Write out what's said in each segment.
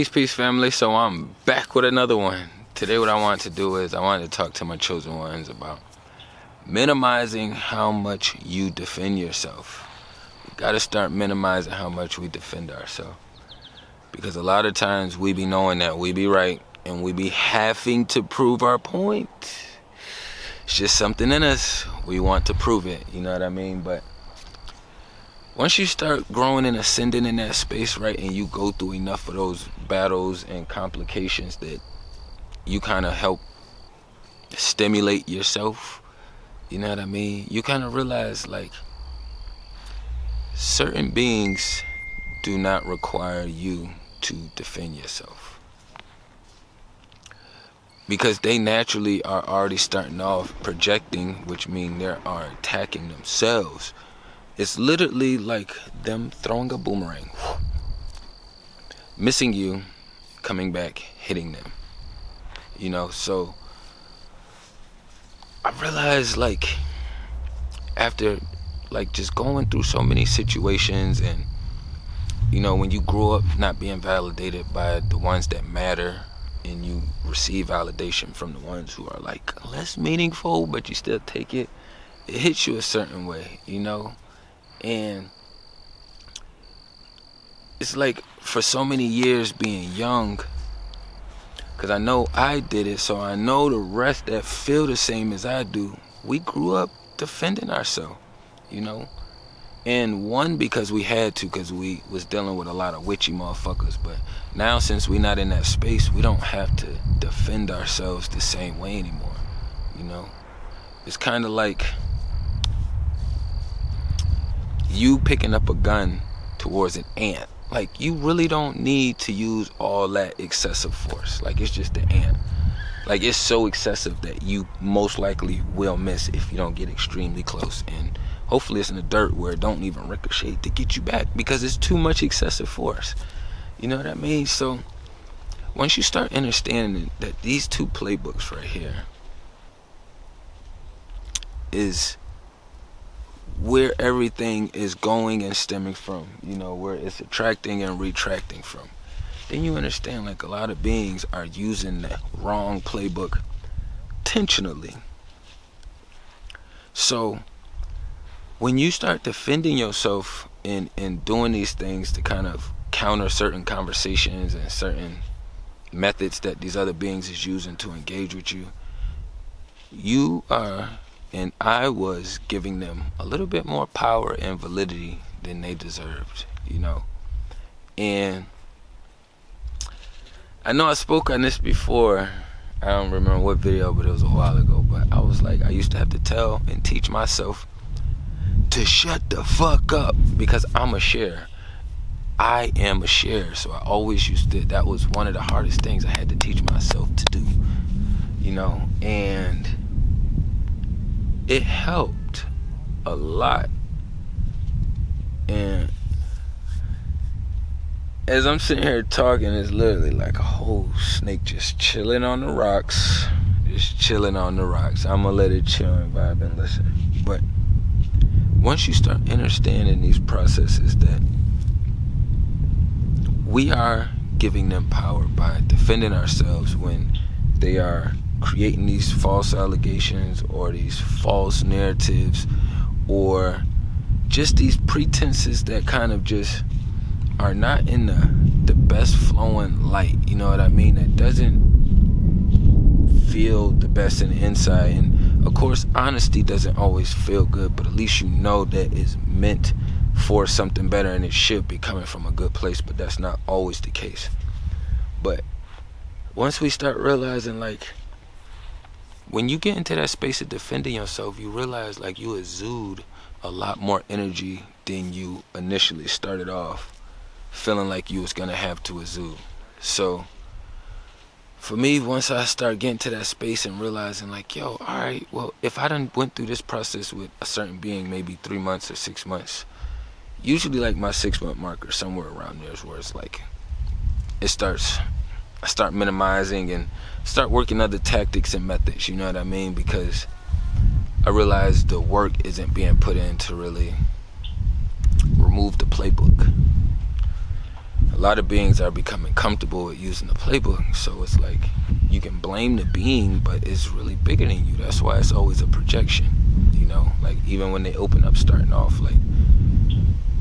Peace, family. So I'm back with another one. Today what I want to do is I wanted to talk to my chosen ones about minimizing how much you defend yourself. You gotta start minimizing how much we defend ourselves. Because a lot of times we be knowing that we be right and we be having to prove our point. It's just something in us. We want to prove it, you know what I mean? But once you start growing and ascending in that space, right, and you go through enough of those battles and complications that you kind of help stimulate yourself, you know what I mean? You kind of realize, like, certain beings do not require you to defend yourself. Because they naturally are already starting off projecting, which means they are attacking themselves. It's literally like them throwing a boomerang, missing you, coming back, hitting them. You know, so I realized, like, after like just going through so many situations, and you know, when you grow up not being validated by the ones that matter, and you receive validation from the ones who are like less meaningful, but you still take it, it hits you a certain way, you know. And it's like, for so many years being young, because I know I did it, so I know the rest that feel the same as I do, we grew up defending ourselves, you know. And one, because we had to, because we was dealing with a lot of witchy motherfuckers. But now, since we not in that space, we don't have to defend ourselves the same way anymore, you know. It's kind of like you picking up a gun towards an ant. Like, you really don't need to use all that excessive force. Like, it's just an ant. Like, it's so excessive that you most likely will miss if you don't get extremely close. And hopefully it's in the dirt where it don't even ricochet to get you back, because it's too much excessive force. You know what I mean? So once you start understanding that these two playbooks right here is where everything is going and stemming from, you know, where it's attracting and retracting from, then you understand, like, a lot of beings are using the wrong playbook intentionally. So when you start defending yourself and doing these things to kind of counter certain conversations and certain methods that these other beings is using to engage with you, you are, and I was, giving them a little bit more power and validity than they deserved, you know. And I know I spoke on this before. I don't remember what video, but it was a while ago. But I was like, I used to have to tell and teach myself to shut the fuck up, because I'm a share. I am a share. So I always used to, that was one of the hardest things I had to teach myself to do, you know. And it helped a lot. And as I'm sitting here talking, it's literally like a whole snake just chilling on the rocks. Just chilling on the rocks. I'm gonna let it chill and vibe and listen. But once you start understanding these processes, that we are giving them power by defending ourselves when they are creating these false allegations or these false narratives or just these pretenses that kind of just are not in the best flowing light, you know what I mean? That doesn't feel the best in the inside. And of course, honesty doesn't always feel good, but at least you know that it's meant for something better and it should be coming from a good place, but that's not always the case. But once we start realizing, like, when you get into that space of defending yourself, you realize, like, you exude a lot more energy than you initially started off feeling like you was gonna have to exude. So for me, once I start getting to that space and realizing, like, yo, all right, well, if I done went through this process with a certain being, maybe 3 months or 6 months, usually like my 6-month marker, somewhere around there is where it's like, I start minimizing and start working other tactics and methods, you know what I mean? Because I realize the work isn't being put in to really remove the playbook. A a lot of beings are becoming comfortable with using the playbook. So it's like you can blame the being, but it's really bigger than you. That's why it's always a projection, you know. Like even when they open up starting off, like,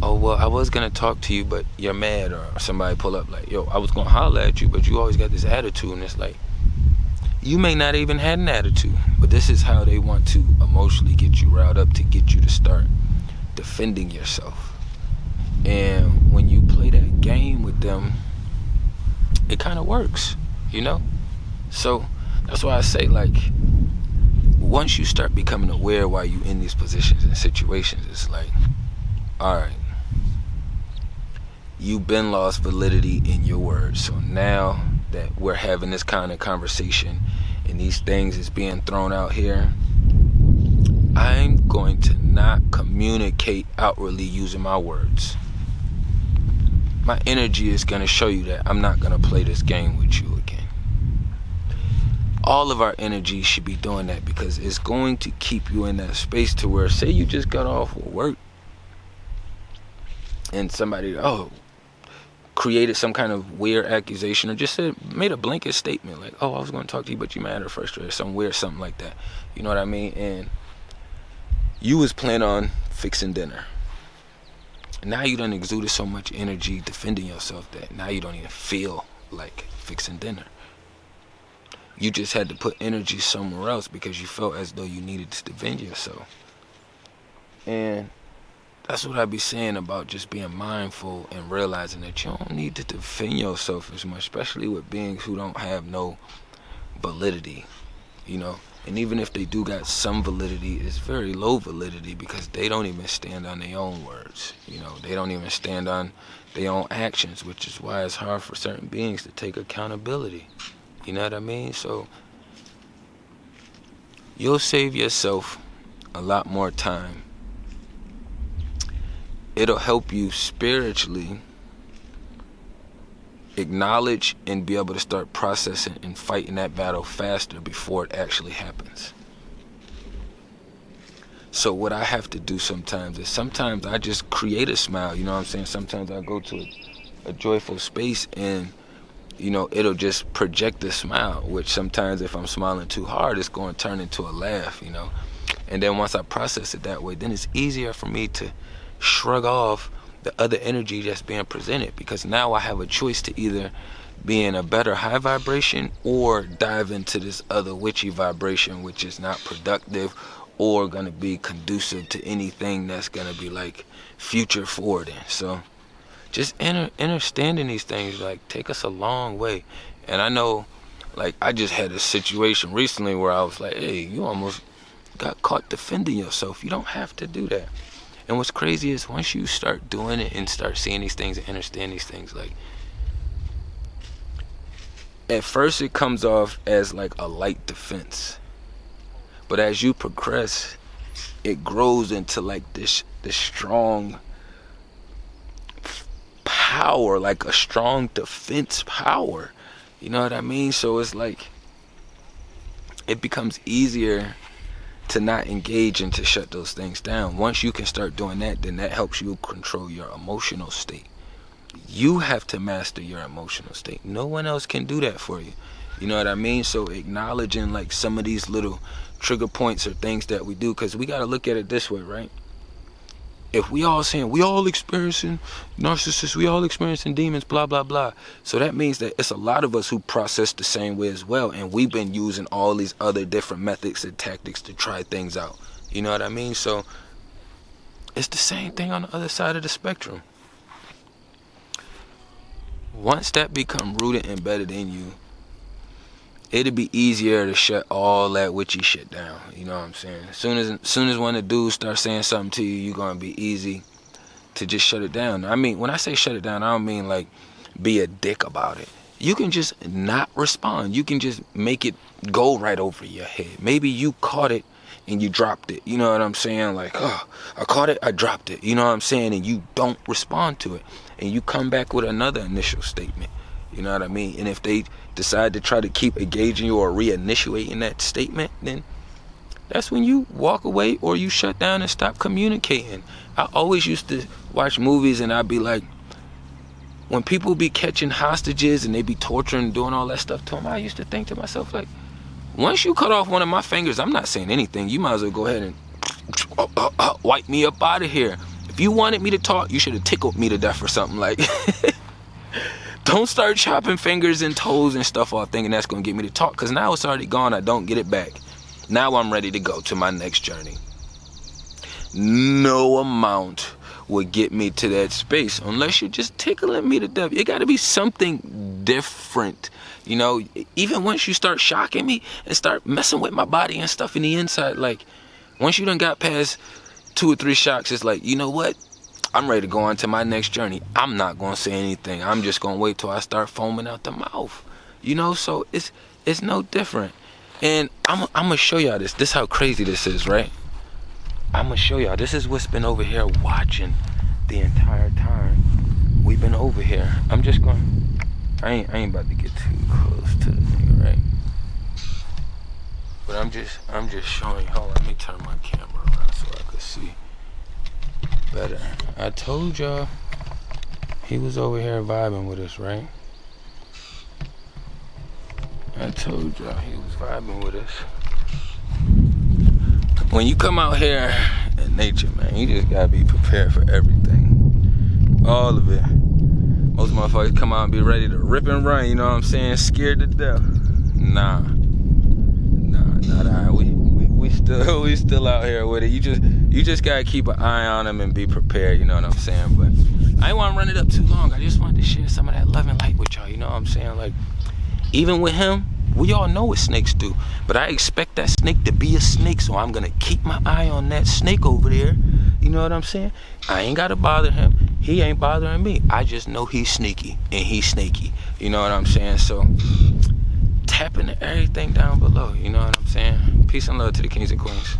oh, well, I was gonna talk to you, but you're mad. Or somebody pull up like, yo, I was gonna holler at you, but you always got this attitude. And it's like, you may not even had an attitude, but this is how they want to emotionally get you riled up to get you to start defending yourself. And when you play that game with them, it kind of works, you know. So that's why I say, like, once you start becoming aware while you in these positions and situations, it's like, all right, you've been lost validity in your words. So now that we're having this kind of conversation and these things is being thrown out here, I'm going to not communicate outwardly using my words. My energy is going to show you that I'm not going to play this game with you again. All of our energy should be doing that, because it's going to keep you in that space to where, say you just got off work and somebody, created some kind of weird accusation, or just made a blanket statement like, oh, I was going to talk to you, but you mad or frustrated, some weird something like that. You know what I mean? And you was planning on fixing dinner. Now you done exuded so much energy defending yourself that now you don't even feel like fixing dinner. You just had to put energy somewhere else because you felt as though you needed to defend yourself. And that's what I be saying about just being mindful and realizing that you don't need to defend yourself as much, especially with beings who don't have no validity, you know. And even if they do got some validity, it's very low validity because they don't even stand on their own words. You know, they don't even stand on their own actions, which is why it's hard for certain beings to take accountability. You know what I mean? So you'll save yourself a lot more time. It'll help you spiritually acknowledge and be able to start processing and fighting that battle faster before it actually happens. So what I have to do sometimes is I just create a smile, you know what I'm saying? Sometimes I go to a joyful space and, you know, it'll just project a smile, which sometimes if I'm smiling too hard, it's going to turn into a laugh, you know? And then once I process it that way, then it's easier for me to shrug off the other energy that's being presented, because now I have a choice to either be in a better high vibration or dive into this other witchy vibration, which is not productive or going to be conducive to anything that's going to be like future forwarding. So just understanding these things like take us a long way. And I know, like, I just had a situation recently where I was like, hey, you almost got caught defending yourself. You don't have to do that. And what's crazy is once you start doing it and start seeing these things and understand these things, like, at first it comes off as like a light defense, but as you progress, it grows into like this strong power, like a strong defense power. You know what I mean? So it's like it becomes easier to not engage and to shut those things down. Once you can start doing that, then that helps you control your emotional state. You have to master your emotional state. No one else can do that for you. You know what I mean? So acknowledging like some of these little trigger points or things that we do, because we got to look at it this way, right? If we all saying we all experiencing narcissists, we all experiencing demons, blah, blah, blah. So that means that it's a lot of us who process the same way as well. And we've been using all these other different methods and tactics to try things out. You know what I mean? So it's the same thing on the other side of the spectrum. Once that become rooted and embedded in you, it'll be easier to shut all that witchy shit down. You know what I'm saying? As soon as one of the dudes starts saying something to you, you're gonna be easy to just shut it down. I mean, when I say shut it down, I don't mean like be a dick about it. You can just not respond. You can just make it go right over your head. Maybe you caught it and you dropped it. You know what I'm saying? Like, oh, I caught it, I dropped it. You know what I'm saying? And you don't respond to it. And you come back with another initial statement. You know what I mean? And if they decide to try to keep engaging you or reinitiating that statement, then that's when you walk away or you shut down and stop communicating. I always used to watch movies and I'd be like, when people be catching hostages and they be torturing and doing all that stuff to them, I used to think to myself, like, once you cut off one of my fingers, I'm not saying anything. You might as well go ahead and wipe me up out of here. If you wanted me to talk, you should have tickled me to death or something. Like, don't start chopping fingers and toes and stuff off thinking that's going to get me to talk, because now it's already gone. I don't get it back. Now I'm ready to go to my next journey. No amount would get me to that space unless you're just tickling me to death. It got to be something different, you know. Even once you start shocking me and start messing with my body and stuff in the inside, like, once you done got past 2 or 3 shocks, it's like, you know what, I'm ready to go on to my next journey. I'm not gonna say anything. I'm just gonna wait till I start foaming out the mouth, you know. So it's no different. And I'm gonna show y'all this. This is how crazy this is, right? I'm gonna show y'all. This is what's been over here watching the entire time we've been over here. I'm just gonna, I ain't about to get too close to the thing, right? But I'm just showing you. Hold on, let me turn my camera around so I can see better. I told y'all he was over here vibing with us, right? I told y'all he was vibing with us. When you come out here in nature, man, you just gotta be prepared for everything. All of it. Most motherfuckers come out and be ready to rip and run, you know what I'm saying? Scared to death. Nah, not I. We still out here with it. You just gotta keep an eye on them and be prepared, you know what I'm saying? But I ain't wanna run it up too long. I just wanted to share some of that love and light with y'all, you know what I'm saying? Like, even with him, we all know what snakes do, but I expect that snake to be a snake, so I'm gonna keep my eye on that snake over there. You know what I'm saying? I ain't gotta bother him. He ain't bothering me. I just know he's sneaky and he's snaky. You know what I'm saying? So tap into everything down below. You know what I'm saying? Peace and love to the kings and queens.